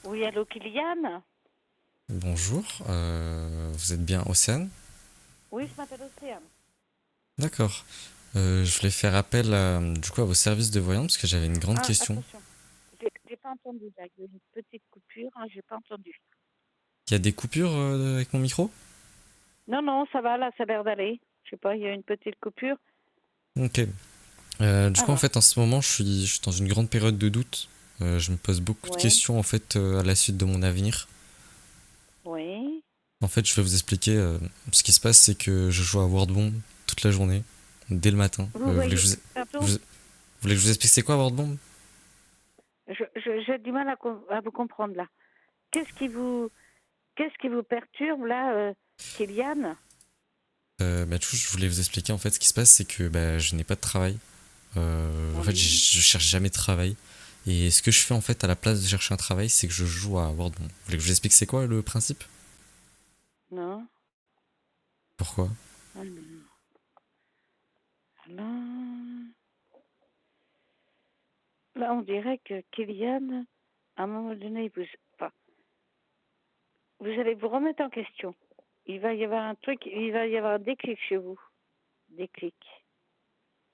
Oui, allô, Kylian? Bonjour, vous êtes bien Océane? Oui, je m'appelle Océane. D'accord. Je voulais faire appel à vos services de voyance parce que j'avais une grande Ah, question. attention, j'ai pas entendu, là. Il y a eu une petite coupure, hein, j'ai pas entendu. Il y a des coupures avec mon micro? Non, non, ça va, là, ça a l'air d'aller. Je sais pas, il y a une petite coupure. Ok. En Alors, fait, en ce moment, je suis dans une grande période de doute. Je me pose beaucoup de oui, questions en fait à la suite de mon avenir. oui, En fait, je vais vous expliquer. Ce qui se passe, c'est que je joue à World Bomb toute la journée, dès le matin. vous voyez, pardon, Vous voulez que je vous explique c'est quoi World Bomb? j'ai du mal à vous comprendre, là. Qu'est-ce qui vous, qu'est-ce qui vous perturbe, là, Kylian? Je voulais vous expliquer en fait ce qui se passe, c'est que je n'ai pas de travail. Oui, Je cherche jamais de travail. Et ce que je fais en fait à la place de chercher un travail, c'est que je joue à World Bomb. Vous voulez que je vous explique c'est quoi le principe? non, Pourquoi? ah, non. Là, on dirait que Kylian, à un moment donné, enfin, vous allez vous remettre en question. Il va y avoir un truc, il va y avoir un déclic chez vous. Déclic.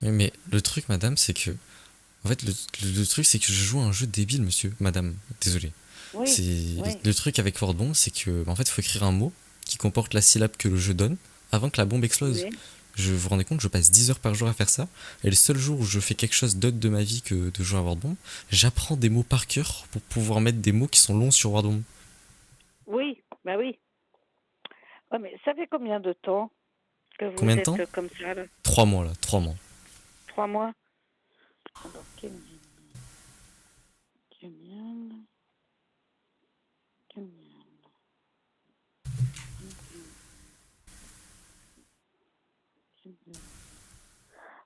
Oui, mais le truc, madame, c'est que. En fait, le truc, c'est que je joue à un jeu débile, monsieur. Madame, désolé. Oui, C'est. oui, Le truc avec World Bomb, c'est que. En fait, il faut écrire un mot qui comporte la syllabe que le jeu donne avant que la bombe explose. oui. Je vous rendez compte, je passe 10 heures par jour à faire ça. Et le seul jour où je fais quelque chose d'autre de ma vie que de jouer à World Bomb, j'apprends des mots par cœur pour pouvoir mettre des mots qui sont longs sur World Bomb. Oui, bah oui. Ouais, mais ça fait combien de temps que vous Combien de temps? êtes comme ça, là? 3 mois là, 3 mois. 3 mois? Alors, Kylian, Kylian.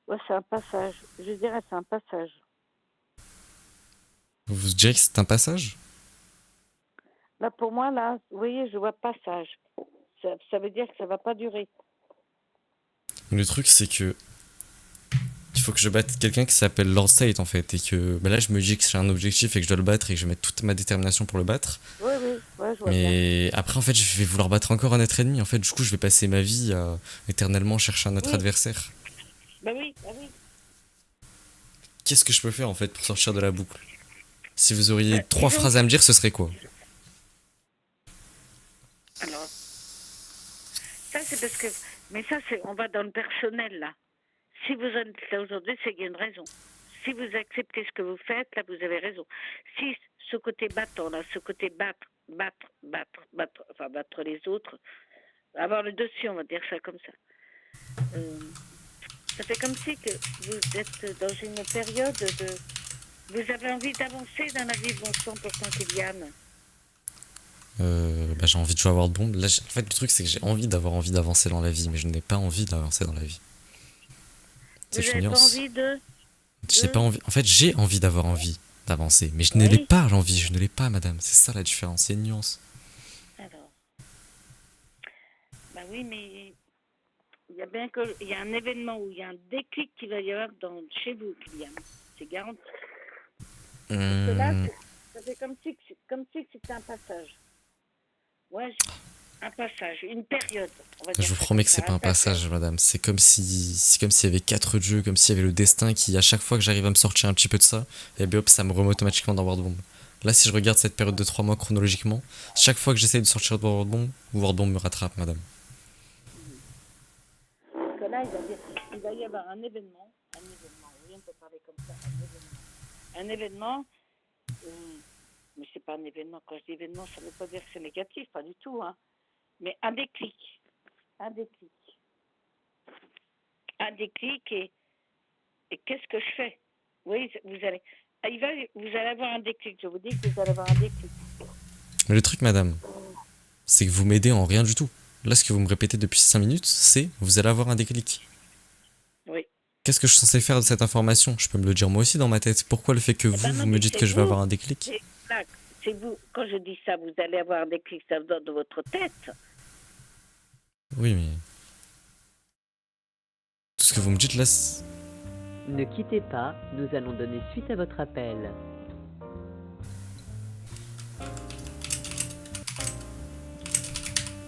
Ouais, c'est un passage. Je dirais c'est un passage. Vous direz que c'est un passage? Là, pour moi, là, vous voyez, je vois passage. Ça veut dire que ça va pas durer. Le truc, c'est que il faut que je batte quelqu'un qui s'appelle Lord State en fait. Et que là, je me dis que j'ai un objectif et que je dois le battre et que je vais mettre toute ma détermination pour le battre. Oui, oui, ouais, je vois bien. Mais après, en fait, je vais vouloir battre encore un être ennemi. En fait, du coup, je vais passer ma vie à éternellement chercher un autre Oui, adversaire. bah oui, bah oui. Qu'est-ce que je peux faire en fait pour sortir de la boucle? Si vous auriez Bah, trois disons phrases que, à me dire, ce serait quoi? alors, ça c'est parce que, mais ça c'est, on va dans le personnel là. Si vous êtes là aujourd'hui, c'est qu'il y a une raison. Si vous acceptez ce que vous faites, là, vous avez raison. Si ce côté battant, là, ce côté enfin battre les autres, avoir le dessus, on va dire ça comme ça. Euh, Ça fait comme si que vous êtes dans une période de, vous avez envie d'avancer dans la vie, bon sang, pourtant Kylian. J'ai envie de jouer à World Bomb. Là, en fait, le truc, c'est que j'ai envie d'avoir envie d'avancer dans la vie, mais je n'ai pas envie d'avancer dans la vie. Vous C'est une n'avez pas nuance. envie J'ai pas envie. En fait, j'ai envie d'avoir envie d'avancer, mais je ne l'ai oui. pas l'envie. Je ne l'ai pas, madame. C'est ça la différence. Il y a une nuance. Alors, bah oui, mais il y a bien que, il y a un événement où il y a un déclic qui va y avoir chez vous, Kylian. C'est garanti. Parce que là, Hum, ça fait comme si c'était un passage. Ouais, un passage, une période. On va je dire vous ça comme promets que ça, c'est pas un un passage. passage, madame. C'est comme s'il y avait quatre jeux, comme s'il y avait le destin qui, à chaque fois que j'arrive à me sortir un petit peu de ça, et bien hop, ça me remet automatiquement dans World Bomb. Là, si je regarde cette période de 3 mois chronologiquement, chaque fois que j'essaye de sortir de World Bomb me rattrape, madame. Parce que là, il va y avoir un événement, oui, on peut parler comme ça, un événement. Un événement, mais c'est pas un événement, quand je dis événement, ça ne veut pas dire que c'est négatif, pas du tout, hein. Mais un déclic, un déclic, et qu'est-ce que je fais? Oui, vous allez avoir un déclic, je vous dis que vous allez avoir un déclic. Mais le truc, madame, c'est que vous m'aidez en rien du tout. Là, ce que vous me répétez depuis 5 minutes, c'est vous allez avoir un déclic. Oui. Qu'est-ce que je suis censé faire de cette information? Je peux me le dire moi aussi dans ma tête. Pourquoi le fait que Eh ben vous non, me mais dites que je vais avoir un déclic? c'est, là, c'est vous, quand je dis ça, vous allez avoir un déclic, ça vous donne de votre tête. Oui, mais tout ce que vous me dites là, Ne quittez pas, nous allons donner suite à votre appel.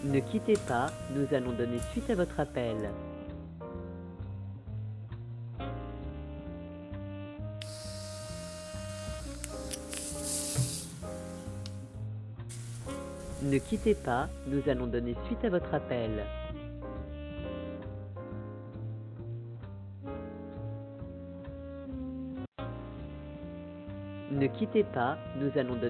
Ne quittez pas, nous allons donner suite à votre appel. Ne quittez pas, nous allons donner suite à votre appel. Ne quittez pas, nous allons donner